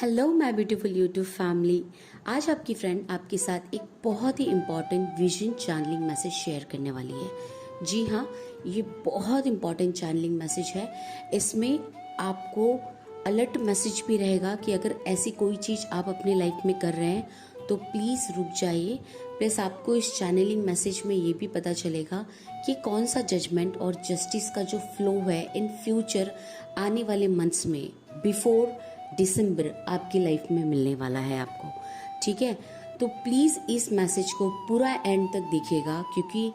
Hello my beautiful YouTube family. आज आपकी friend आपके साथ एक बहुत ही important vision channelling message share करने वाली है। जी हाँ, ये बहुत इम्पॉर्टेंट चैनलिंग मैसेज है। इसमें आपको अलर्ट मैसेज भी रहेगा कि अगर ऐसी कोई चीज़ आप अपने लाइफ में कर रहे हैं तो प्लीज़ रुक जाइए। प्लस आपको इस चैनलिंग मैसेज में ये भी पता चलेगा कि कौन सा जजमेंट और जस्टिस का जो फ्लो है इन फ्यूचर आने वाले मंथ्स में बिफोर दिसंबर आपकी लाइफ में मिलने वाला है आपको। ठीक है, तो प्लीज़ इस मैसेज को पूरा एंड तक देखिएगा क्योंकि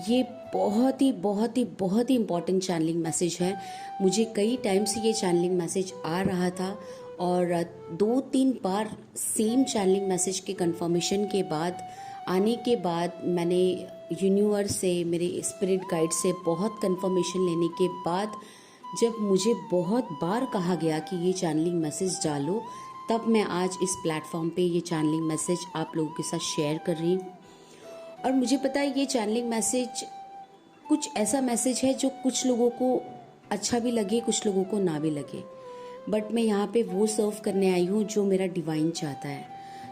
ये बहुत ही इम्पॉर्टेंट चैनलिंग मैसेज है। मुझे कई टाइम से ये चैनलिंग मैसेज आ रहा था और 2-3 बार सेम चैनलिंग मैसेज के कंफर्मेशन के बाद आने के बाद मैंने यूनिवर्स से, मेरे स्पिरिट गाइड से बहुत कंफर्मेशन लेने के बाद जब मुझे बहुत बार कहा गया कि ये चैनलिंग मैसेज डालो, तब मैं आज इस प्लेटफॉर्म पे ये चैनलिंग मैसेज आप लोगों के साथ शेयर कर रही हूँ। और मुझे पता है ये चैनलिंग मैसेज कुछ ऐसा मैसेज है जो कुछ लोगों को अच्छा भी लगे, कुछ लोगों को ना भी लगे, बट मैं यहाँ पे वो सर्व करने आई हूँ जो मेरा डिवाइन चाहता है।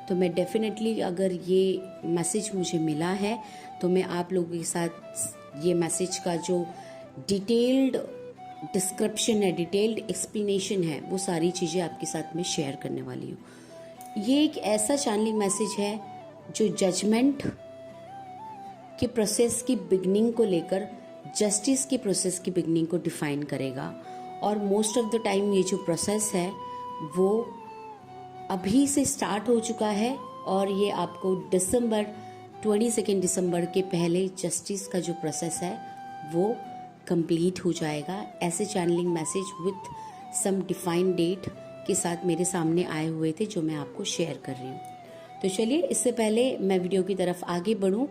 तो मैं डेफिनेटली, अगर ये मैसेज मुझे मिला है तो मैं आप लोगों के साथ ये मैसेज का जो डिटेल्ड डिस्क्रिप्शन है, डिटेल्ड एक्सप्लेनेशन है, वो सारी चीज़ें आपके साथ में शेयर करने वाली हूँ। ये एक ऐसा चैनलिंग मैसेज है जो जजमेंट के प्रोसेस की बिगनिंग को लेकर जस्टिस के प्रोसेस की बिगनिंग को डिफाइन करेगा। और मोस्ट ऑफ द टाइम ये जो प्रोसेस है वो अभी से स्टार्ट हो चुका है और ये आपको 22 दिसंबर के पहले जस्टिस का जो प्रोसेस है वो कंप्लीट हो जाएगा। ऐसे channelling message with some defined date के साथ मेरे सामने आए हुए थे जो मैं आपको शेयर कर रही हूँ। तो चलिए, इससे पहले मैं वीडियो की तरफ आगे बढ़ूँ,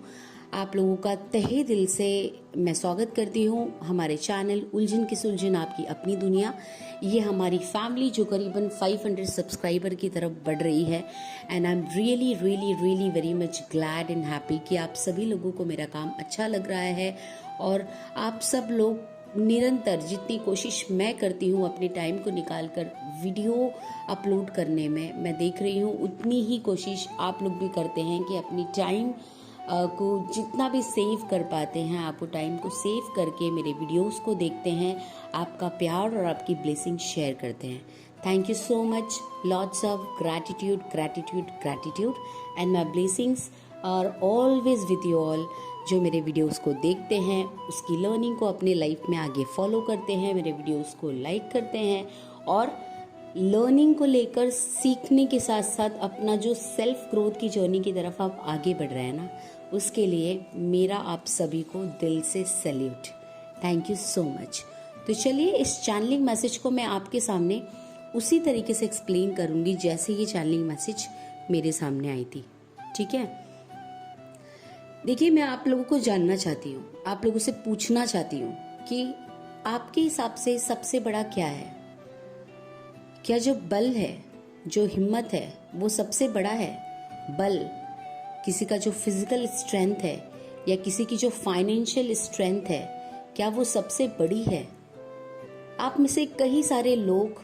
आप लोगों का तहे दिल से मैं स्वागत करती हूँ हमारे चैनल उलझन की सुलझन आपकी अपनी दुनिया। ये हमारी फैमिली जो करीबन 500 सब्सक्राइबर की तरफ बढ़ रही है and I am really very much glad and happy कि आप सभी लोगों को मेरा काम अच्छा लग रहा है। और आप सब लोग निरंतर, जितनी कोशिश मैं करती हूँ अपने टाइम को निकाल कर वीडियो अपलोड करने में, मैं देख रही हूँ उतनी ही कोशिश आप लोग भी करते हैं कि अपनी टाइम को जितना भी सेव कर पाते हैं, आप वो टाइम को सेव करके मेरे वीडियोस को देखते हैं, आपका प्यार और आपकी ब्लेसिंग शेयर करते हैं। Thank you so much, lots of gratitude and my blessings are always with you all. जो मेरे वीडियोस को देखते हैं, उसकी लर्निंग को अपने लाइफ में आगे फॉलो करते हैं, मेरे वीडियोस को लाइक करते हैं और लर्निंग को लेकर सीखने के साथ साथ अपना जो सेल्फ ग्रोथ की जर्नी की तरफ आप आगे बढ़ रहे हैं ना, उसके लिए मेरा आप सभी को दिल से salute. Thank you so much. तो चलिए, इस चैनलिंग मैसेज को मैं आपके सामने उसी तरीके से एक्सप्लेन करूंगी जैसे ये चैनलिंग मैसेज मेरे सामने आई थी। ठीक है, देखिए, मैं आप लोगों को जानना चाहती हूँ, आप लोगों से पूछना चाहती हूँ कि आपके हिसाब से सबसे बड़ा क्या है? क्या जो बल है, जो हिम्मत है, वो सबसे बड़ा है? बल, किसी का जो फिजिकल स्ट्रेंथ है या किसी की जो फाइनेंशियल स्ट्रेंथ है, क्या वो सबसे बड़ी है? आप में से कई सारे लोग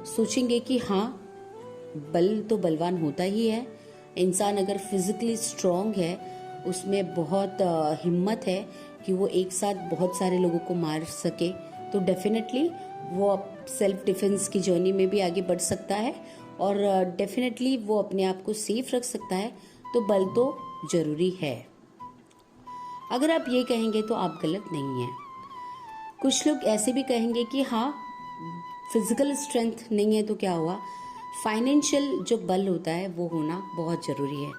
सोचेंगे कि हाँ, बल तो बलवान होता ही है। इंसान अगर फिजिकली स्ट्रांग है, उसमें बहुत हिम्मत है कि वो एक साथ बहुत सारे लोगों को मार सके, तो डेफिनेटली वो सेल्फ डिफेंस की जर्नी में भी आगे बढ़ सकता है और डेफिनेटली वो अपने आप को सेफ रख सकता है। तो बल तो जरूरी है। अगर आप ये कहेंगे तो आप गलत नहीं हैं। कुछ लोग ऐसे भी कहेंगे कि हाँ, फिजिकल स्ट्रेंथ नहीं है तो क्या हुआ, फाइनेंशियल जो बल होता है वो होना बहुत जरूरी है।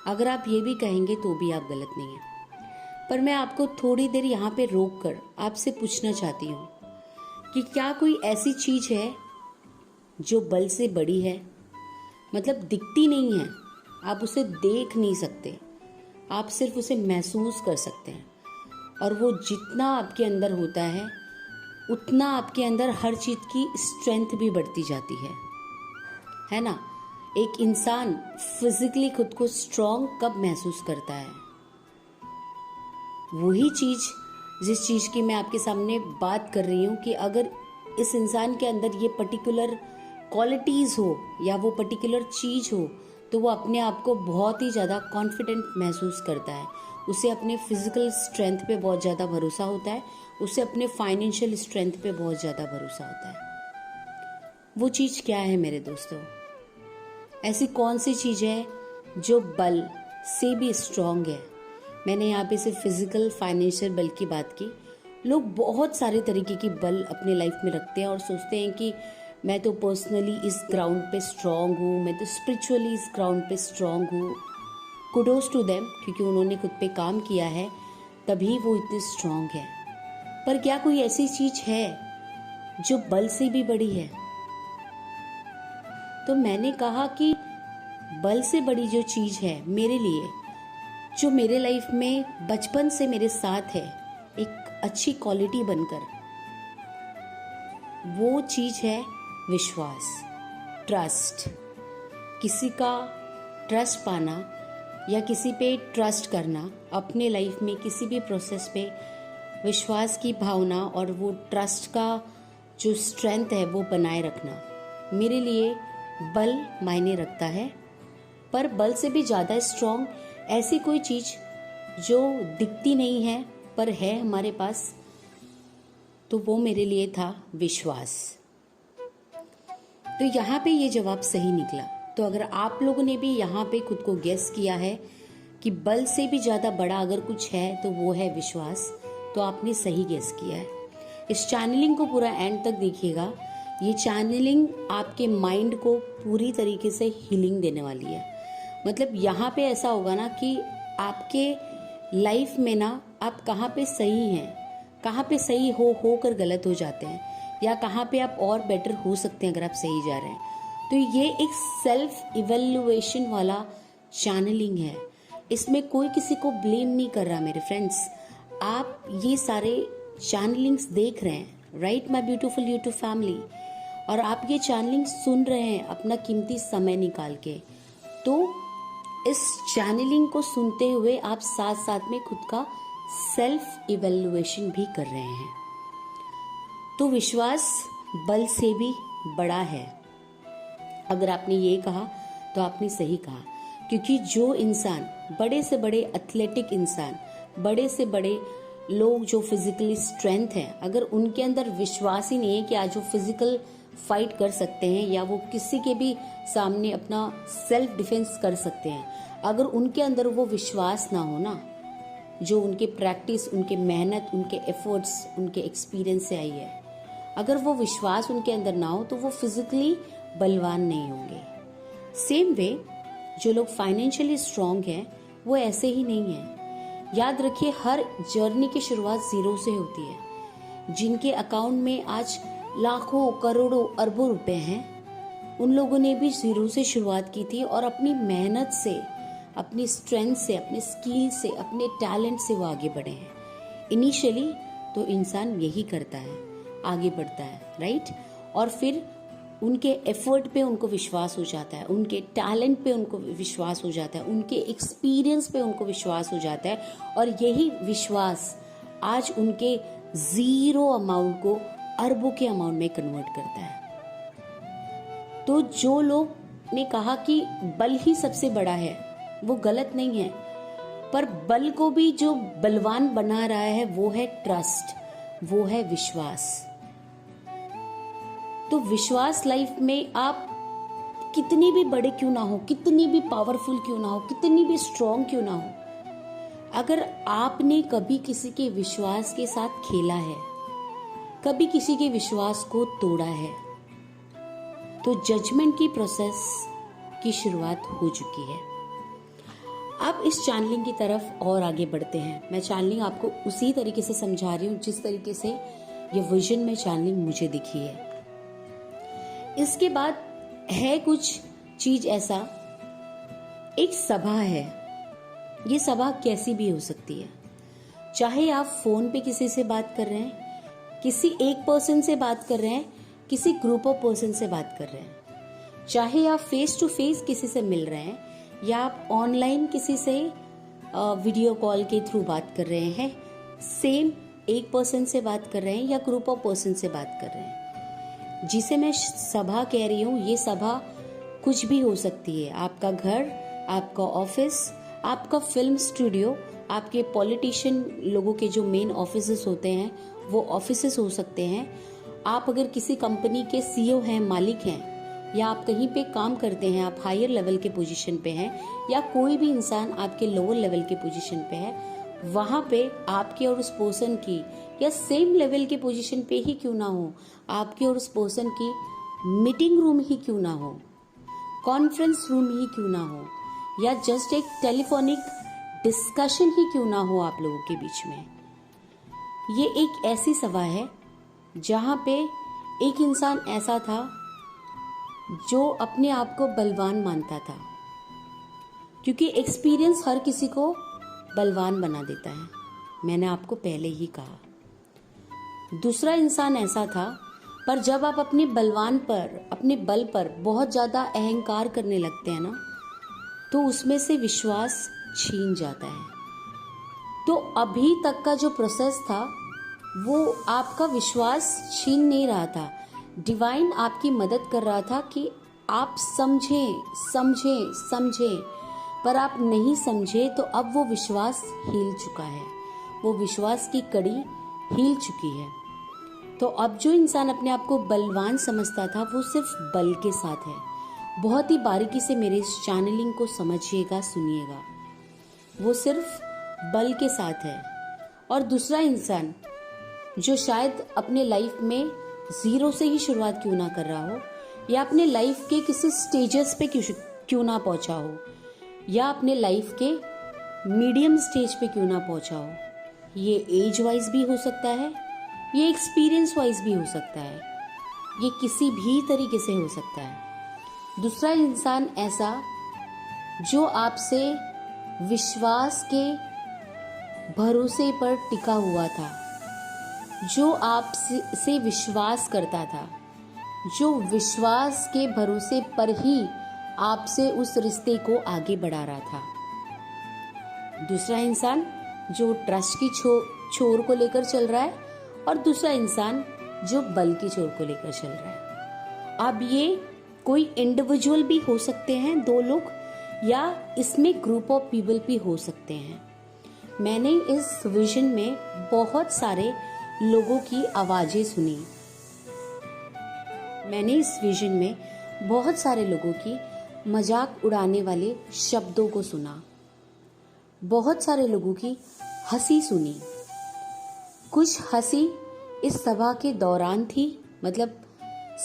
अगर आप ये भी कहेंगे तो भी आप गलत नहीं हैं। पर मैं आपको थोड़ी देर यहाँ पे रोक कर आपसे पूछना चाहती हूँ कि क्या कोई ऐसी चीज है जो बल से बड़ी है? मतलब दिखती नहीं है, आप उसे देख नहीं सकते, आप सिर्फ उसे महसूस कर सकते हैं। और वो जितना आपके अंदर होता है उतना आपके अंदर हर चीज की स्ट्रेंथ भी बढ़ती जाती है ना? एक इंसान फिजिकली खुद को स्ट्रांग कब महसूस करता है? वही चीज, जिस चीज की मैं आपके सामने बात कर रही हूँ कि अगर इस इंसान के अंदर ये पर्टिकुलर क्वालिटीज़ हो या वो पर्टिकुलर चीज़ हो, तो वो अपने आप को बहुत ही ज़्यादा कॉन्फिडेंट महसूस करता है। उसे अपने फिजिकल स्ट्रेंथ पे बहुत ज़्यादा भरोसा होता है, उसे अपने फाइनेंशियल स्ट्रेंथ पे बहुत ज़्यादा भरोसा होता है। वो चीज़ क्या है मेरे दोस्तों? ऐसी कौन सी चीज़ है जो बल से भी स्ट्रांग है? मैंने यहाँ पे सिर्फ फिजिकल फाइनेंशियल बल की बात की। लोग बहुत सारे तरीके की बल अपने लाइफ में रखते हैं और सोचते हैं कि मैं तो पर्सनली इस ग्राउंड पे स्ट्रांग हूँ, मैं तो स्पिरिचुअली इस ग्राउंड पे स्ट्रांग हूँ। कुडोज टू देम, क्योंकि उन्होंने खुद पे काम किया है तभी वो इतने स्ट्रांग है। पर क्या कोई ऐसी चीज है जो बल से भी बड़ी है? तो मैंने कहा कि बल से बड़ी जो चीज है मेरे लिए, जो मेरे लाइफ में बचपन से मेरे साथ है एक अच्छी क्वालिटी बनकर, वो चीज है विश्वास, ट्रस्ट। किसी का ट्रस्ट पाना या किसी पे ट्रस्ट करना, अपने लाइफ में किसी भी प्रोसेस पे विश्वास की भावना और वो ट्रस्ट का जो स्ट्रेंथ है वो बनाए रखना, मेरे लिए बल मायने रखता है। पर बल से भी ज़्यादा स्ट्रॉन्ग ऐसी कोई चीज़ जो दिखती नहीं है पर है हमारे पास, तो वो मेरे लिए था विश्वास। तो यहाँ पे ये जवाब सही निकला। तो अगर आप लोगों ने भी यहाँ पे खुद को गेस किया है कि बल से भी ज़्यादा बड़ा अगर कुछ है तो वो है विश्वास, तो आपने सही गेस किया है। इस चैनलिंग को पूरा एंड तक देखिएगा। ये चैनलिंग आपके माइंड को पूरी तरीके से हीलिंग देने वाली है। मतलब यहाँ पे ऐसा होगा ना कि आपके लाइफ में ना आप कहाँ पे सही हैं, कहाँ पे सही होकर गलत हो जाते हैं, या कहाँ पे आप और बेटर हो सकते हैं अगर आप सही जा रहे हैं। तो ये एक सेल्फ इवेल्युएशन वाला चैनलिंग है। इसमें कोई किसी को ब्लेम नहीं कर रहा मेरे फ्रेंड्स। आप ये सारे चैनलिंग्स देख रहे हैं, right my beautiful YouTube family, और आप ये चैनलिंग सुन रहे हैं अपना कीमती समय निकाल के। तो इस चैनलिंग को सुनते हुए आप साथ साथ में खुद का सेल्फ इवेल्युएशन भी कर रहे हैं। तो विश्वास बल से भी बड़ा है। अगर आपने ये कहा तो आपने सही कहा, क्योंकि जो इंसान, बड़े से बड़े एथलेटिक इंसान, बड़े से बड़े लोग जो फिजिकली स्ट्रेंथ है, अगर उनके अंदर विश्वास ही नहीं है कि आज वो फिजिकल फाइट कर सकते हैं या वो किसी के भी सामने अपना सेल्फ डिफेंस कर सकते हैं, अगर उनके अंदर वो विश्वास ना हो ना, जो उनके प्रैक्टिस, उनके मेहनत, उनके एफर्ट्स, उनके एक्सपीरियंस से आई है, अगर वो विश्वास उनके अंदर ना हो तो वो फिजिकली बलवान नहीं होंगे। सेम वे जो लोग फाइनेंशियली स्ट्रांग हैं वो ऐसे ही नहीं हैं। याद रखिए, हर जर्नी की शुरुआत जीरो से होती है। जिनके अकाउंट में आज लाखों करोड़ों अरबों रुपए हैं, उन लोगों ने भी जीरो से शुरुआत की थी और अपनी मेहनत से, अपनी स्ट्रेंथ से, अपने स्किल से, अपने टैलेंट से वो आगे बढ़े हैं। इनिशियली तो इंसान यही करता है, आगे बढ़ता है, राइट। और फिर उनके एफर्ट पे उनको विश्वास हो जाता है, उनके टैलेंट पे उनको विश्वास हो जाता है, उनके एक्सपीरियंस पे उनको विश्वास हो जाता है, और यही विश्वास आज उनके जीरो अमाउंट को अरबों के अमाउंट में कन्वर्ट करता है। तो जो लोग ने कहा कि बल ही सबसे बड़ा है, वो गलत नहीं है, पर बल को भी जो बलवान बना रहा है वो है ट्रस्ट, वो है विश्वास। तो विश्वास लाइफ में आप कितनी भी बड़े क्यों ना हो, कितनी भी पावरफुल क्यों ना हो, कितनी भी स्ट्रांग क्यों ना हो, अगर आपने कभी किसी के विश्वास के साथ खेला है, कभी किसी के विश्वास को तोड़ा है, तो जजमेंट की प्रोसेस की शुरुआत हो चुकी है। अब इस चैनलिंग की तरफ और आगे बढ़ते हैं। मैं चैनलिंग आपको उसी तरीके से समझा रही हूँ जिस तरीके से ये विजन में चैनलिंग मुझे दिखी है। इसके बाद है कुछ चीज ऐसा, एक सभा है। ये सभा कैसी भी हो सकती है, चाहे आप फोन पे किसी से बात कर रहे हैं, किसी एक पर्सन से बात कर रहे हैं, किसी ग्रुप ऑफ पर्सन से बात कर रहे हैं, चाहे आप फेस टू फेस किसी से मिल रहे हैं या आप ऑनलाइन किसी से वीडियो कॉल के थ्रू बात कर रहे हैं, सेम एक पर्सन से बात कर रहे हैं या ग्रुप ऑफ पर्सन से बात कर रहे हैं, जिसे मैं सभा कह रही हूँ, ये सभा कुछ भी हो सकती है। आपका घर, आपका ऑफिस, आपका फिल्म स्टूडियो, आपके पॉलिटिशियन लोगों के जो मेन ऑफिसेस होते हैं वो ऑफिसेस हो सकते हैं। आप अगर किसी कंपनी के सीईओ हैं, मालिक हैं, या आप कहीं पे काम करते हैं, आप हायर लेवल के पोजीशन पे हैं, या कोई भी इंसान आपके लोअर लेवल के पोजीशन पे है, वहां पे आपके और उस पर्सन की, या सेम लेवल के पोजीशन पे ही क्यों ना हो, आपके और उस पर्सन की मीटिंग रूम ही क्यों ना हो, कॉन्फ्रेंस रूम ही क्यों ना हो, या जस्ट एक टेलीफोनिक डिस्कशन ही क्यों ना हो आप लोगों के बीच में, ये एक ऐसी सभा है जहां पे एक इंसान ऐसा था जो अपने आप को बलवान मानता था, क्योंकि एक्सपीरियंस हर किसी को बलवान बना देता है, मैंने आपको पहले ही कहा। दूसरा इंसान ऐसा था, पर जब आप अपने अपने बल पर बहुत ज्यादा अहंकार करने लगते हैं ना, तो उसमें से विश्वास छीन जाता है। तो अभी तक का जो प्रोसेस था वो आपका विश्वास छीन नहीं रहा था, डिवाइन आपकी मदद कर रहा था कि आप समझें, पर आप नहीं समझे। तो अब वो विश्वास हिल चुका है, वो विश्वास की कड़ी हिल चुकी है। तो अब जो इंसान अपने आप को बलवान समझता था वो सिर्फ बल के साथ है। बहुत ही बारीकी से मेरे इस चैनलिंग को समझिएगा, सुनिएगा, वो सिर्फ बल के साथ है। और दूसरा इंसान जो शायद अपने लाइफ में जीरो से ही शुरुआत क्यों ना कर रहा हो, या अपने लाइफ के किसी स्टेजेस पे क्यों ना पहुंचा हो, या अपने लाइफ के मीडियम स्टेज पे क्यों ना पहुंचा हो, ये एज वाइज भी हो सकता है, ये एक्सपीरियंस वाइज भी हो सकता है, ये किसी भी तरीके से हो सकता है। दूसरा इंसान ऐसा जो आपसे विश्वास के भरोसे पर टिका हुआ था, जो आपसे विश्वास करता था, जो विश्वास के भरोसे पर ही आपसे उस रिश्ते को आगे बढ़ा रहा था। दूसरा इंसान जो ट्रस्ट की छोर को लेकर चल रहा है, और दूसरा इंसान जो बल की छोर को लेकर चल रहा है। अब ये कोई इंडिविजुअल भी हो सकते हैं, दो लोग, या इसमें ग्रुप ऑफ पीपल भी हो सकते हैं। मैंने इस विजन में बहुत सारे लोगों की आवाजें सुनी, मैंने इस विजन में बहुत सारे लोगों की मजाक उड़ाने वाले शब्दों को सुना, बहुत सारे लोगों की हंसी सुनी। कुछ हंसी इस सभा के दौरान थी, मतलब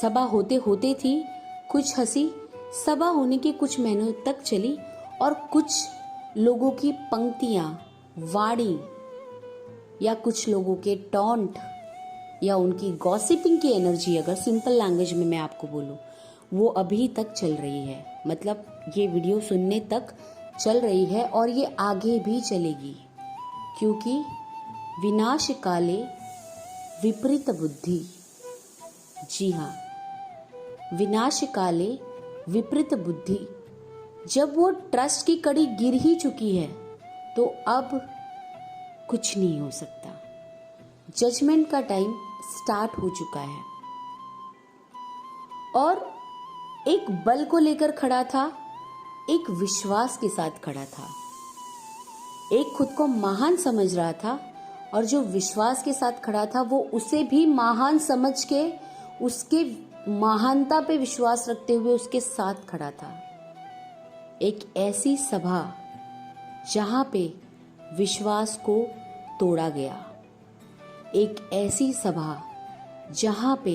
सभा होते होते थी, कुछ हंसी सभा होने के कुछ महीनों तक चली, और कुछ लोगों की पंक्तियां, वाणी, या कुछ लोगों के टॉन्ट, या उनकी गॉसिपिंग की एनर्जी, अगर सिंपल लैंग्वेज में मैं आपको बोलूं, वो अभी तक चल रही है। मतलब ये वीडियो सुनने तक चल रही है, और ये आगे भी चलेगी, क्योंकि विनाश काले विपरीत बुद्धि, जी हाँ, विनाश काले विपरीत बुद्धि, जब वो ट्रस्ट की कड़ी गिर ही चुकी है तो अब कुछ नहीं हो सकता। जजमेंट का टाइम स्टार्ट हो चुका है, और एक बल को लेकर खड़ा था, एक विश्वास के साथ खड़ा था, एक खुद को महान समझ रहा था, और जो विश्वास के साथ खड़ा था वो उसे भी महान समझ के, उसके महानता पे विश्वास रखते हुए उसके साथ खड़ा था। एक ऐसी सभा जहां पे विश्वास को तोड़ा गया, एक ऐसी सभा जहां पे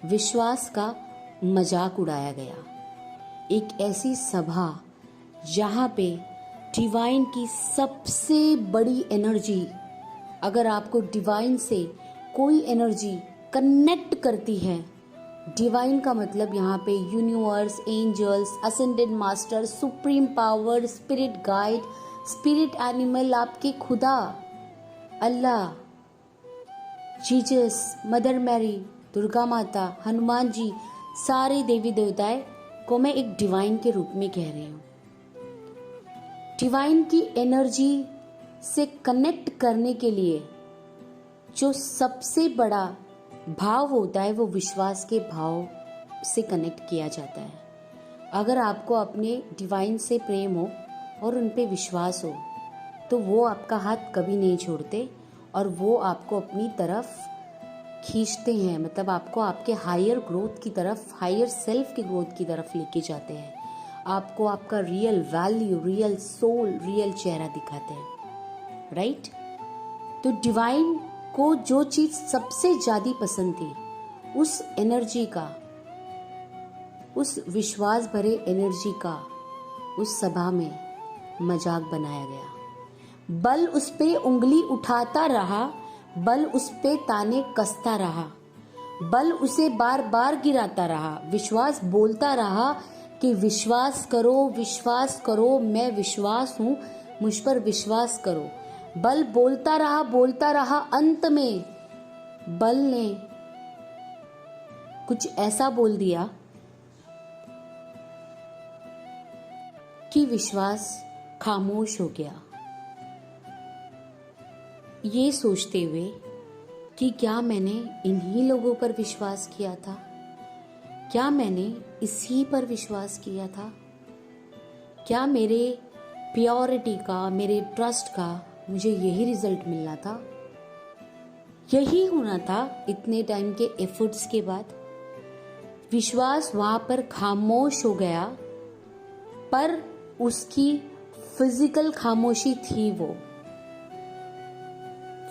विश्वास का मजाक उड़ाया गया, एक ऐसी सभा जहां पे डिवाइन की सबसे बड़ी एनर्जी, अगर आपको डिवाइन से कोई एनर्जी कनेक्ट करती है, डिवाइन का मतलब यहाँ पे universe, angels, ascended master, supreme power, spirit guide, spirit animal, आपके खुदा, Allah, Jesus, mother Mary, Durga Mata, Hanuman जी, सारे देवी देवताएं को मैं एक डिवाइन के रूप में कह रही हूँ। डिवाइन की एनर्जी से कनेक्ट करने के लिए जो सबसे बड़ा भाव होता है वो विश्वास के भाव से कनेक्ट किया जाता है। अगर आपको अपने डिवाइन से प्रेम हो और उन पे विश्वास हो तो वो आपका हाथ कभी नहीं छोड़ते और वो आपको अपनी तरफ खींचते हैं, मतलब आपको आपके हायर ग्रोथ की तरफ, हायर सेल्फ की ग्रोथ की तरफ लेके जाते हैं। आपको आपका real value, real soul, real चेहरा दिखाते हैं, राइट। तो डिवाइन को जो चीज सबसे ज्यादा पसंद थी, उस एनर्जी का, उस विश्वास भरे एनर्जी का उस सभा में मजाक बनाया गया। बल उस पे उंगली उठाता रहा, बल उस पे ताने कसता रहा, बल उसे बार बार गिराता रहा। विश्वास बोलता रहा कि विश्वास करो, मैं विश्वास हूं, मुझ पर विश्वास करो। बल बोलता रहा। अंत में बल ने कुछ ऐसा बोल दिया कि विश्वास खामोश हो गया, ये सोचते हुए कि क्या मैंने इन्हीं लोगों पर विश्वास किया था, क्या मैंने इसी पर विश्वास किया था, क्या मेरे प्योरिटी का, मेरे ट्रस्ट का मुझे यही रिजल्ट मिलना था, यही होना था इतने टाइम के एफर्ट्स के बाद। विश्वास वहां पर खामोश हो गया, पर उसकी फिजिकल खामोशी थी वो।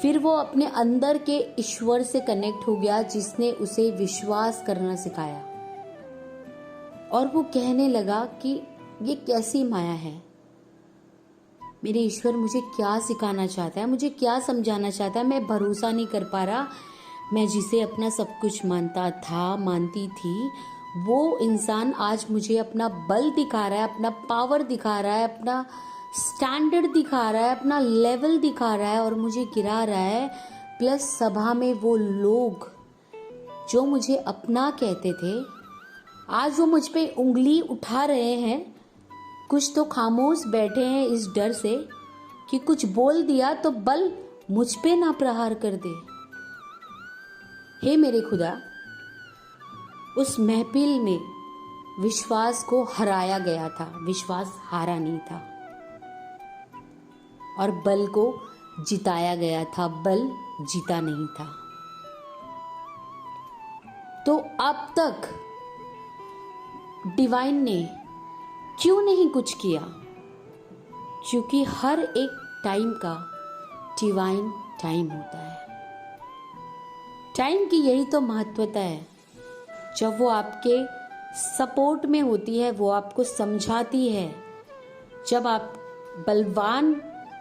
फिर वो अपने अंदर के ईश्वर से कनेक्ट हो गया जिसने उसे विश्वास करना सिखाया, और वो कहने लगा कि ये कैसी माया है, मेरे ईश्वर मुझे क्या सिखाना चाहता है, मुझे क्या समझाना चाहता है, मैं भरोसा नहीं कर पा रहा। मैं जिसे अपना सब कुछ मानता था, मानती थी, वो इंसान आज मुझे अपना बल दिखा रहा है, अपना पावर दिखा रहा है, अपना स्टैंडर्ड दिखा रहा है, अपना लेवल दिखा रहा है और मुझे गिरा रहा है। प्लस सभा में वो लोग जो मुझे अपना कहते थे, आज वो मुझ पे उंगली उठा रहे हैं। कुछ तो खामोश बैठे हैं इस डर से कि कुछ बोल दिया तो बल मुझ पे ना प्रहार कर दे। हे मेरे खुदा, उस महफिल में विश्वास को हराया गया था, विश्वास हारा नहीं था, और बल को जिताया गया था, बल जीता नहीं था। तो अब तक डिवाइन ने क्यों नहीं कुछ किया? क्योंकि हर एक टाइम का डिवाइन टाइम होता है। टाइम की यही तो महत्वता है। जब वो आपके सपोर्ट में होती है, वो आपको समझाती है। जब आप बलवान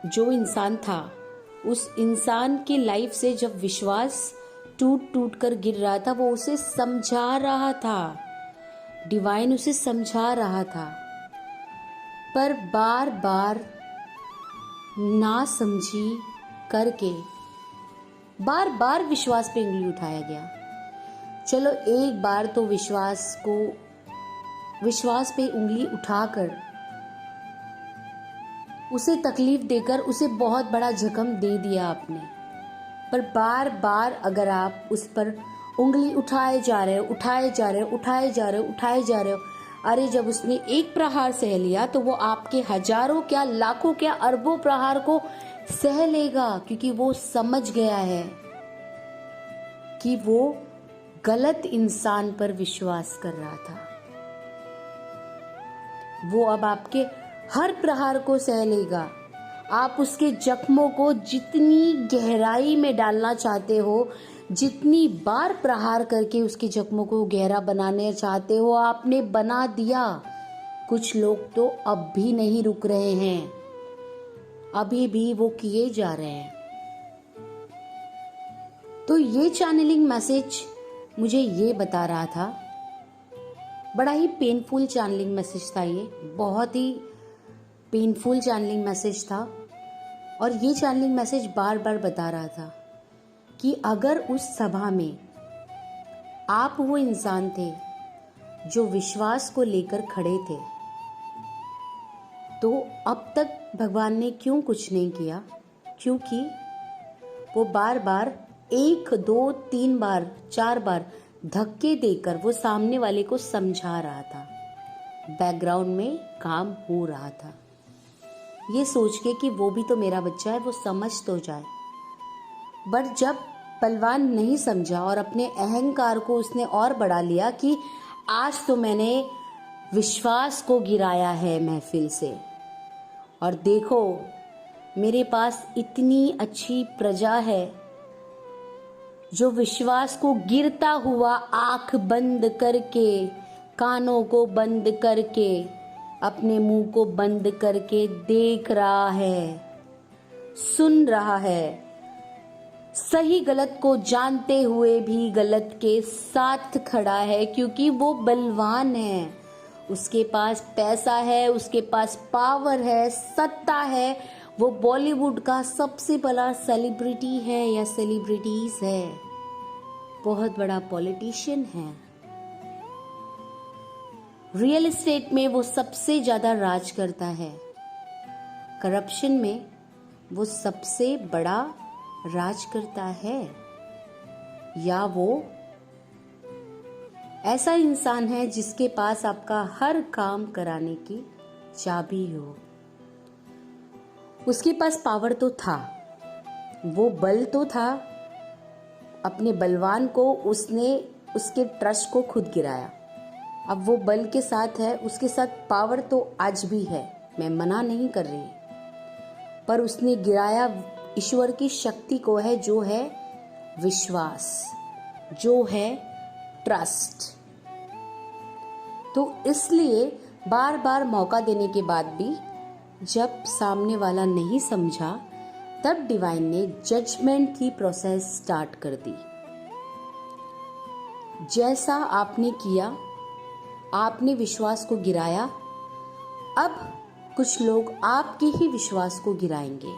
जो इंसान था, उस इंसान की लाइफ से जब विश्वास टूट टूट कर गिर रहा था, वो उसे समझा रहा था, डिवाइन उसे समझा रहा था। पर बार बार ना समझी करके बार बार विश्वास पे उंगली उठाया गया। चलो एक बार तो विश्वास पे उंगली उठाकर उसे तकलीफ देकर उसे बहुत बड़ा जख्म दे दिया आपने। पर बार बार अगर आप उस पर उंगली उठाए जा रहे हो, अरे जब उसने एक प्रहार सह लिया तो वो आपके हजारों क्या, लाखों क्या, अरबों प्रहार को सह लेगा, क्योंकि वो समझ गया है कि वो गलत इंसान पर विश्वास कर रहा था। वो अब आपके हर प्रहार को सह लेगा। आप उसके जख्मों को जितनी गहराई में डालना चाहते हो, जितनी बार प्रहार करके उसके जख्मों को गहरा बनाने चाहते हो, आपने बना दिया। कुछ लोग तो अब भी नहीं रुक रहे हैं, अभी भी वो किए जा रहे हैं। तो ये चैनलिंग मैसेज मुझे ये बता रहा था, बड़ा ही पेनफुल चैनलिंग मैसेज था, ये बहुत ही पेनफुल चैनलिंग मैसेज था। और ये चैनलिंग मैसेज बार बार बता रहा था कि अगर उस सभा में आप वो इंसान थे जो विश्वास को लेकर खड़े थे, तो अब तक भगवान ने क्यों कुछ नहीं किया? क्योंकि वो बार बार 1 2 3 बार 4 बार धक्के देकर वो सामने वाले को समझा रहा था। बैकग्राउंड में काम हो रहा था, ये सोच के कि वो भी तो मेरा बच्चा है, वो समझ तो जाए। बट जब पहलवान नहीं समझा और अपने अहंकार को उसने और बढ़ा लिया कि आज तो मैंने विश्वास को गिराया है महफिल से, और देखो मेरे पास इतनी अच्छी प्रजा है जो विश्वास को गिरता हुआ आंख बंद करके, कानों को बंद करके, अपने मुंह को बंद करके देख रहा है, सुन रहा है, सही गलत को जानते हुए भी गलत के साथ खड़ा है, क्योंकि वो बलवान है, उसके पास पैसा है, उसके पास पावर है, सत्ता है, वो बॉलीवुड का सबसे बड़ा सेलिब्रिटी है या सेलिब्रिटीज है, बहुत बड़ा पॉलिटिशियन है, रियल एस्टेट में वो सबसे ज्यादा राज करता है, करप्शन में वो सबसे बड़ा राज करता है, या वो ऐसा इंसान है जिसके पास आपका हर काम कराने की चाबी हो। उसके पास पावर तो था, वो बल तो था, अपने बलवान को उसने उसके ट्रस्ट को खुद गिराया। अब वो बल के साथ है, उसके साथ पावर तो आज भी है, मैं मना नहीं कर रही, पर उसने गिराया ईश्वर की शक्ति को है, जो है विश्वास, जो है ट्रस्ट। तो इसलिए बार बार मौका देने के बाद भी जब सामने वाला नहीं समझा, तब डिवाइन ने जजमेंट की प्रोसेस स्टार्ट कर दी। जैसा आपने किया, आपने विश्वास को गिराया, अब कुछ लोग आपके ही विश्वास को गिराएंगे।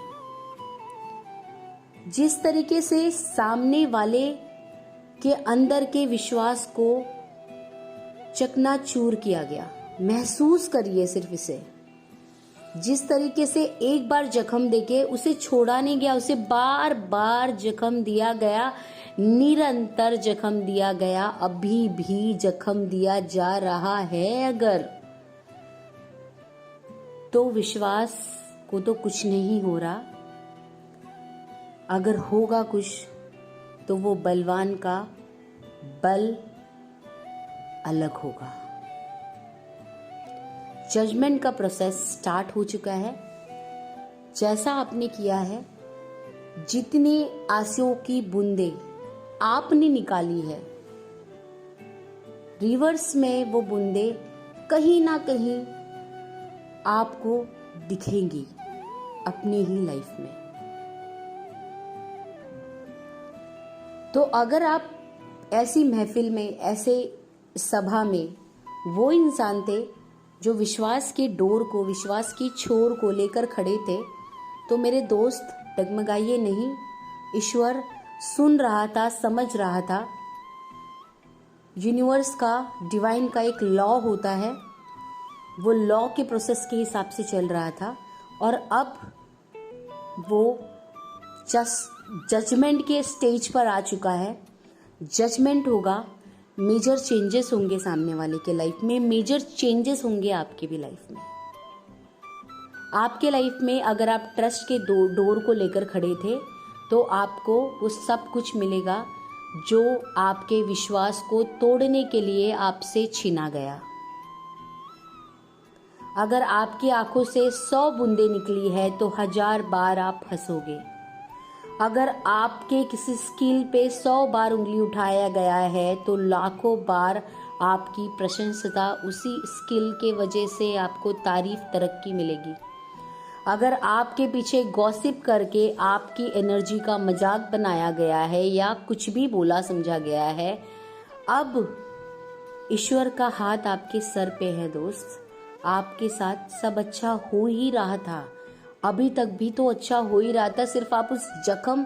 जिस तरीके से सामने वाले के अंदर के विश्वास को चकनाचूर किया गया, महसूस करिए सिर्फ इसे। जिस तरीके से एक बार जख्म देके उसे छोड़ा नहीं गया, उसे बार बार जख्म दिया गया, निरंतर जख्म दिया गया, अभी भी जख्म दिया जा रहा है। अगर तो विश्वास को तो कुछ नहीं हो रहा, अगर होगा कुछ तो वो बलवान का बल अलग होगा। जजमेंट का प्रोसेस स्टार्ट हो चुका है। जैसा आपने किया है, जितनी आंसुओं की बूंदें आपने निकाली है, रिवर्स में वो बूंदें कहीं ना कहीं आपको दिखेंगी अपनी ही लाइफ में। तो अगर आप ऐसी महफिल में, ऐसे सभा में वो इंसान थे जो विश्वास के डोर को, विश्वास की छोर को लेकर खड़े थे, तो मेरे दोस्त डगमगाइए नहीं, ईश्वर सुन रहा था, समझ रहा था। यूनिवर्स का, डिवाइन का एक लॉ होता है, वो लॉ के प्रोसेस के हिसाब से चल रहा था, और अब वो जजमेंट के स्टेज पर आ चुका है। जजमेंट होगा, मेजर चेंजेस होंगे सामने वाले के लाइफ में, मेजर चेंजेस होंगे आपके भी लाइफ में। आपके लाइफ में अगर आप ट्रस्ट के डोर को लेकर खड़े थे, तो आपको वो सब कुछ मिलेगा जो आपके विश्वास को तोड़ने के लिए आपसे छीना गया। अगर आपकी आंखों से 100 बूंदें निकली है तो 1000 बार आप हंसोगे। अगर आपके किसी स्किल पे 100 बार उंगली उठाया गया है तो लाखों बार आपकी प्रशंसता, उसी स्किल के वजह से आपको तारीफ, तरक्की मिलेगी। अगर आपके पीछे गॉसिप करके आपकी एनर्जी का मजाक बनाया गया है या कुछ भी बोला समझा गया है, अब ईश्वर का हाथ आपके सर पे है दोस्त। आपके साथ सब अच्छा हो ही रहा था, अभी तक भी तो अच्छा हो ही रहा था, सिर्फ आप उस जख्म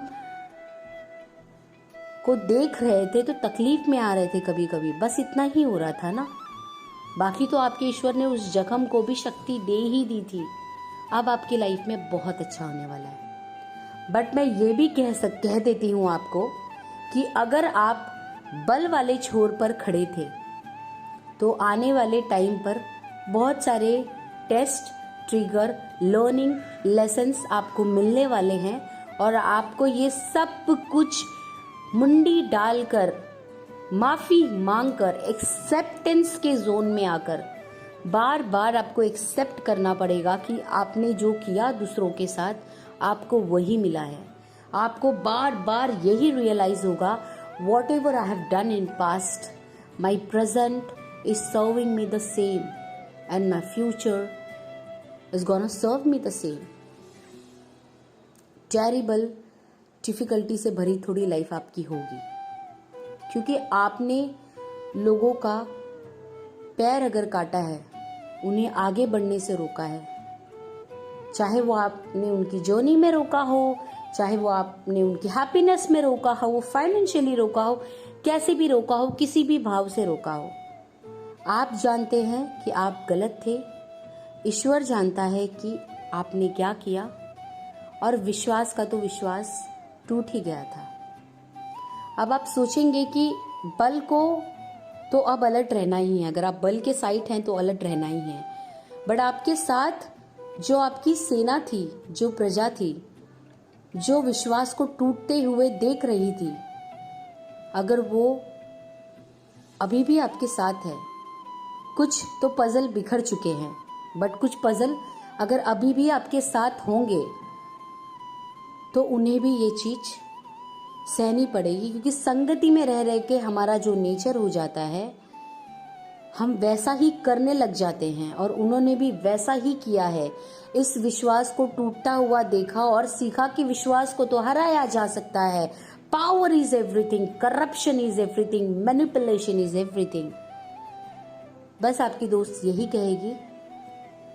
को देख रहे थे तो तकलीफ में आ रहे थे कभी कभी, बस इतना ही हो रहा था ना। बाकी तो आपके ईश्वर ने उस जख्म को भी शक्ति दे ही दी थी। अब आपकी लाइफ में बहुत अच्छा होने वाला है। बट मैं ये भी कह देती हूँ आपको कि अगर आप बल वाले छोर पर खड़े थे तो आने वाले टाइम पर बहुत सारे टेस्ट, ट्रिगर, लर्निंग लेसन्स आपको मिलने वाले हैं और आपको ये सब कुछ मुंडी डालकर, माफी मांगकर, एक्सेप्टेंस के जोन में आकर बार बार आपको एक्सेप्ट करना पड़ेगा कि आपने जो किया दूसरों के साथ आपको वही मिला है। आपको बार बार यही रियलाइज होगा, whatever I have done in past, my present is serving me the same and my future is gonna serve me the same. Terrible difficulty से भरी थोड़ी लाइफ आपकी होगी, क्योंकि आपने लोगों का पैर अगर काटा है, उन्हें आगे बढ़ने से रोका है, चाहे वो आपने उनकी जर्नी में रोका हो, चाहे वो आपने उनकी हैप्पीनेस में रोका हो, वो फाइनेंशियली रोका हो, कैसे भी रोका हो, किसी भी भाव से रोका हो। आप जानते हैं कि आप गलत थे, ईश्वर जानता है कि आपने क्या किया, और विश्वास का तो विश्वास टूट ही गया था। अब आप सोचेंगे कि बल को तो अब अलर्ट रहना ही है, अगर आप बल के साइड हैं तो अलर्ट रहना ही है, बट आपके साथ जो आपकी सेना थी, जो प्रजा थी, जो विश्वास को टूटते हुए देख रही थी, अगर वो अभी भी आपके साथ है, कुछ तो पजल बिखर चुके हैं, बट कुछ पजल अगर अभी भी आपके साथ होंगे तो उन्हें भी ये चीज सहनी पड़ेगी, क्योंकि संगति में रह रह के हमारा जो नेचर हो जाता है, हम वैसा ही करने लग जाते हैं, और उन्होंने भी वैसा ही किया है। इस विश्वास को टूटता हुआ देखा और सीखा कि विश्वास को तो हराया जा सकता है। Power is everything, corruption is everything, manipulation is everything. बस आपकी दोस्त यही कहेगी,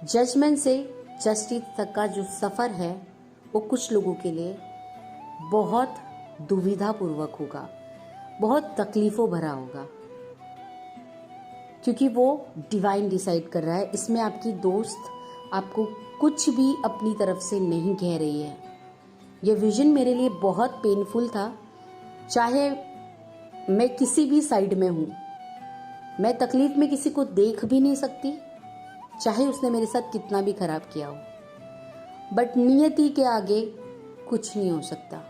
जजमेंट से जस्टिस तक का जो सफर है वो कुछ लोगों के लिए बहुत दुविधापूर्वक होगा, बहुत तकलीफों भरा होगा, क्योंकि वो डिवाइन डिसाइड कर रहा है। इसमें आपकी दोस्त आपको कुछ भी अपनी तरफ से नहीं कह रही है। ये विजन मेरे लिए बहुत पेनफुल था, चाहे मैं किसी भी साइड में हूँ, मैं तकलीफ में किसी को देख भी नहीं सकती, चाहे उसने मेरे साथ कितना भी खराब किया हो, बट नियति के आगे कुछ नहीं हो सकता।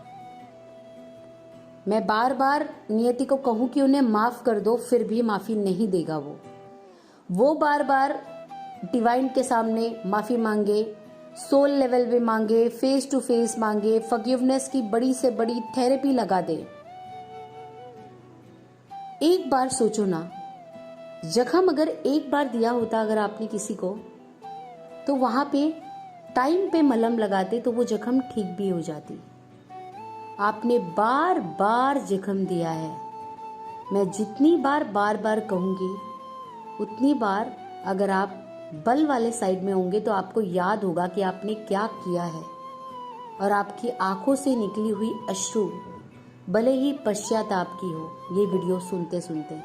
मैं बार बार नियति को कहूं कि उन्हें माफ कर दो, फिर भी माफी नहीं देगा वो बार बार डिवाइन के सामने माफी मांगे, सोल लेवल पे मांगे, फेस टू फेस मांगे, फॉरगिवनेस की बड़ी से बड़ी थेरेपी लगा दे। एक बार सोचो ना, जख्म अगर एक बार दिया होता अगर आपने किसी को, तो वहां पे टाइम पे मलहम लगाते तो वो जख्म ठीक भी हो जाती। आपने बार बार जख्म दिया है। मैं जितनी बार बार बार कहूंगी, उतनी बार अगर आप बल वाले साइड में होंगे तो आपको याद होगा कि आपने क्या किया है, और आपकी आंखों से निकली हुई अश्रु भले ही पश्चाताप की हो। ये वीडियो सुनते सुनते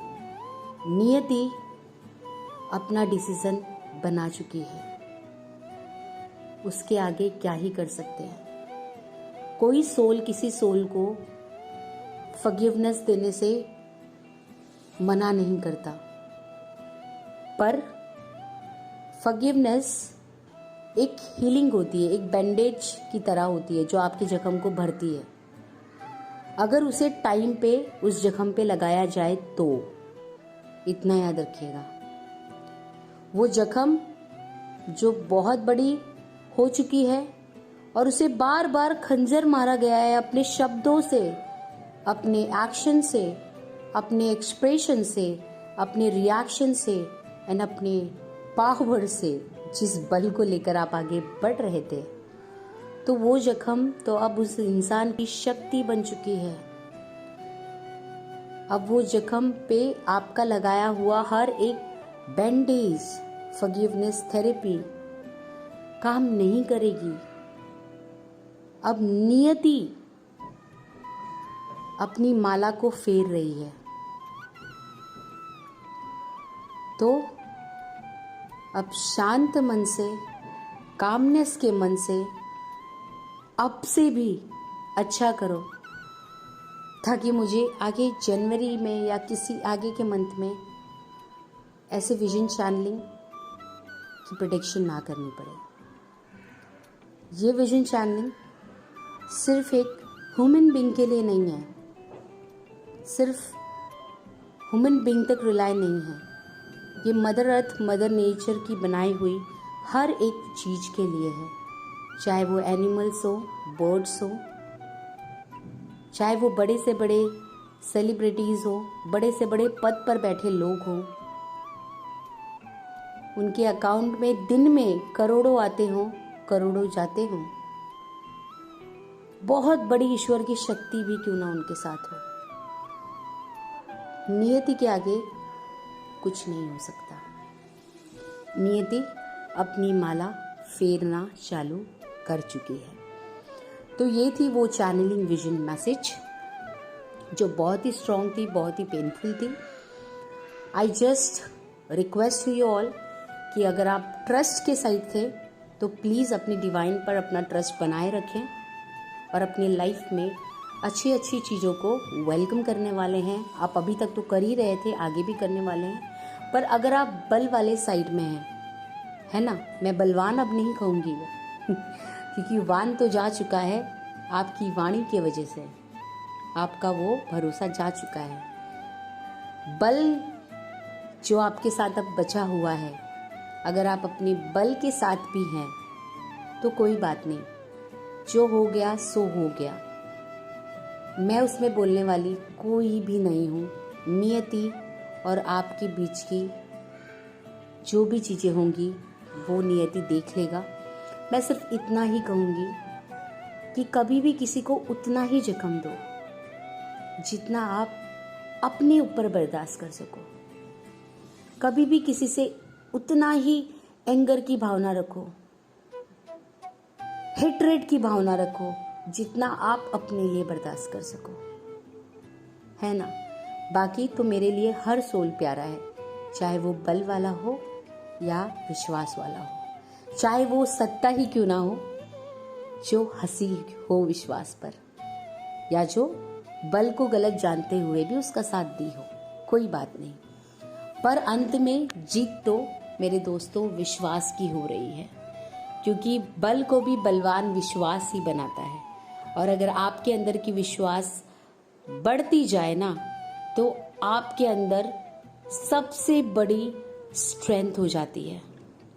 नियति अपना डिसीजन बना चुकी है, उसके आगे क्या ही कर सकते हैं। कोई सोल किसी सोल को फॉरगिवनेस देने से मना नहीं करता, पर फॉरगिवनेस एक हीलिंग होती है, एक बैंडेज की तरह होती है जो आपके जख्म को भरती है। अगर उसे टाइम पे उस जख्म पे लगाया जाए तो इतना याद रखिएगा, वो जख्म जो बहुत बड़ी हो चुकी है और उसे बार बार खंजर मारा गया है अपने शब्दों से, अपने एक्शन से, अपने एक्सप्रेशन से, अपने रिएक्शन से एंड अपने पावर से, जिस बल को लेकर आप आगे बढ़ रहे थे, तो वो जख्म तो अब उस इंसान की शक्ति बन चुकी है। अब वो जख्म पे आपका लगाया हुआ हर एक बैंडेज, फॉरगिवनेस थेरेपी काम नहीं करेगी। अब नियति अपनी माला को फेर रही है, तो अब शांत मन से, कामनेस के मन से अब से भी अच्छा करो, ताकि मुझे आगे जनवरी में या किसी आगे के मंथ में ऐसे विजन चैनलिंग की प्रेडिक्शन ना करनी पड़े। ये विजन चैनलिंग सिर्फ एक ह्यूमन बीइंग के लिए नहीं है, सिर्फ ह्यूमन बीइंग तक रिलाय नहीं है। ये मदर अर्थ, मदर नेचर की बनाई हुई हर एक चीज़ के लिए है, चाहे वो एनिमल्स हो, बर्ड्स हो, चाहे वो बड़े से बड़े सेलिब्रिटीज़ हो, बड़े से बड़े पद पर बैठे लोग हों, उनके अकाउंट में दिन में करोड़ों आते हों, करोड़ों जाते हों, बहुत बड़ी ईश्वर की शक्ति भी क्यों ना उनके साथ हो, नियति के आगे कुछ नहीं हो सकता। नियति अपनी माला फेरना चालू कर चुकी है। तो ये थी वो चैनलिंग विजन मैसेज जो बहुत ही स्ट्रॉन्ग थी, बहुत ही पेनफुल थी। I just request you all कि अगर आप ट्रस्ट के साइड थे तो प्लीज़ अपनी डिवाइन पर अपना ट्रस्ट बनाए रखें और अपनी लाइफ में अच्छी अच्छी चीज़ों को वेलकम करने वाले हैं। आप अभी तक तो कर ही रहे थे, आगे भी करने वाले हैं। पर अगर आप बल वाले साइड में हैं, है ना, मैं बलवान अब नहीं कहूँगी क्योंकि वान तो जा चुका है आपकी वाणी की वजह से, आपका वो भरोसा जा चुका है। बल जो आपके साथ अब बचा हुआ है, अगर आप अपने बल के साथ भी हैं तो कोई बात नहीं, जो हो गया सो हो गया। मैं उसमें बोलने वाली कोई भी नहीं हूँ। नियति और आपके बीच की जो भी चीज़ें होंगी वो नियति देख लेगा। मैं सिर्फ इतना ही कहूँगी कि कभी भी किसी को उतना ही जख्म दो जितना आप अपने ऊपर बर्दाश्त कर सको। कभी भी किसी से उतना ही एंगर की भावना रखो, हेट्रेड की भावना रखो जितना आप अपने लिए बर्दाश्त कर सको, है ना। बाकी तो मेरे लिए हर सोल प्यारा है, चाहे वो बल वाला हो या विश्वास वाला हो, चाहे वो सत्ता ही क्यों ना हो जो हंसी हो विश्वास पर, या जो बल को गलत जानते हुए भी उसका साथ दी हो, कोई बात नहीं। पर अंत में जीत तो मेरे दोस्तों विश्वास की हो रही है, क्योंकि बल को भी बलवान विश्वास ही बनाता है। और अगर आपके अंदर की विश्वास बढ़ती जाए ना, तो आपके अंदर सबसे बड़ी स्ट्रेंथ हो जाती है,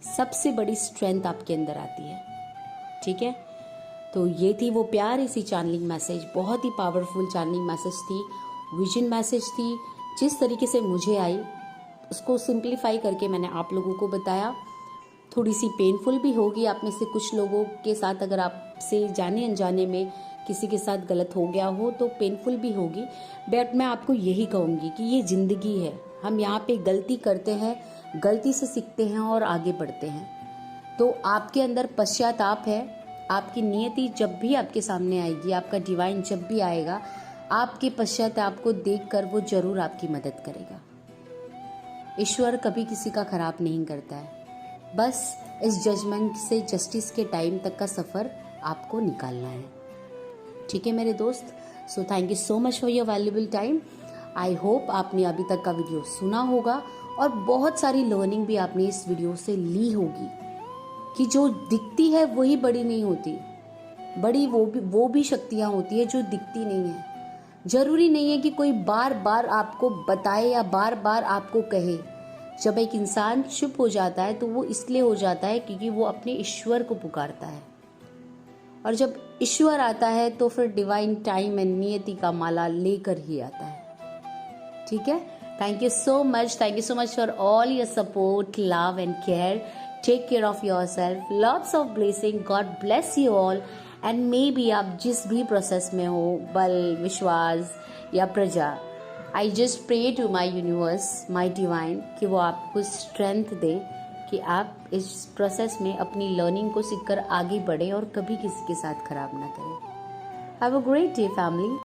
सबसे बड़ी स्ट्रेंथ आपके अंदर आती है। ठीक है, तो ये थी वो प्यार इसी चैनलिंग मैसेज, बहुत ही पावरफुल चैनलिंग मैसेज थी, विजन मैसेज थी। जिस तरीके से मुझे आई उसको सिंप्लीफाई करके मैंने आप लोगों को बताया। थोड़ी सी पेनफुल भी होगी आप में से कुछ लोगों के साथ, अगर आपसे जाने अनजाने में किसी के साथ गलत हो गया हो तो पेनफुल भी होगी। बट मैं आपको यही कहूँगी कि ये ज़िंदगी है, हम यहाँ पे गलती करते हैं, गलती से सीखते हैं और आगे बढ़ते हैं। तो आपके अंदर पश्चाताप है, आपकी नियति जब भी आपके सामने आएगी, आपका डिवाइन जब भी आएगा, आपके पश्चाताप को देखकर वो जरूर आपकी मदद करेगा। ईश्वर कभी किसी का खराब नहीं करता है, बस इस जजमेंट से जस्टिस के टाइम तक का सफ़र आपको निकालना है। ठीक है मेरे दोस्त, so thank you so much for your valuable time. I hope आपने अभी तक का वीडियो सुना होगा और बहुत सारी लर्निंग भी आपने इस वीडियो से ली होगी कि जो दिखती है वही बड़ी नहीं होती, बड़ी वो भी शक्तियाँ होती है जो दिखती नहीं है। जरूरी नहीं है कि कोई बार बार आपको बताए या बार बार आपको कहे। जब एक इंसान चुप हो जाता है तो वो इसलिए हो जाता है क्योंकि वो अपने ईश्वर को पुकारता है, और जब ईश्वर आता है तो फिर डिवाइन टाइम एंड नियति का माला लेकर ही आता है। ठीक है, thank you so much for all your support, love and care. Take care of yourself, lots of blessing, God bless you all. And may be आप जिस भी प्रोसेस में हो, बल, विश्वास या प्रजा, I just pray to my universe, my divine, कि वो आपको स्ट्रेंथ दे कि आप इस प्रोसेस में अपनी लर्निंग को सीखकर आगे बढ़े और कभी किसी के साथ खराब ना करें। Have a great day family.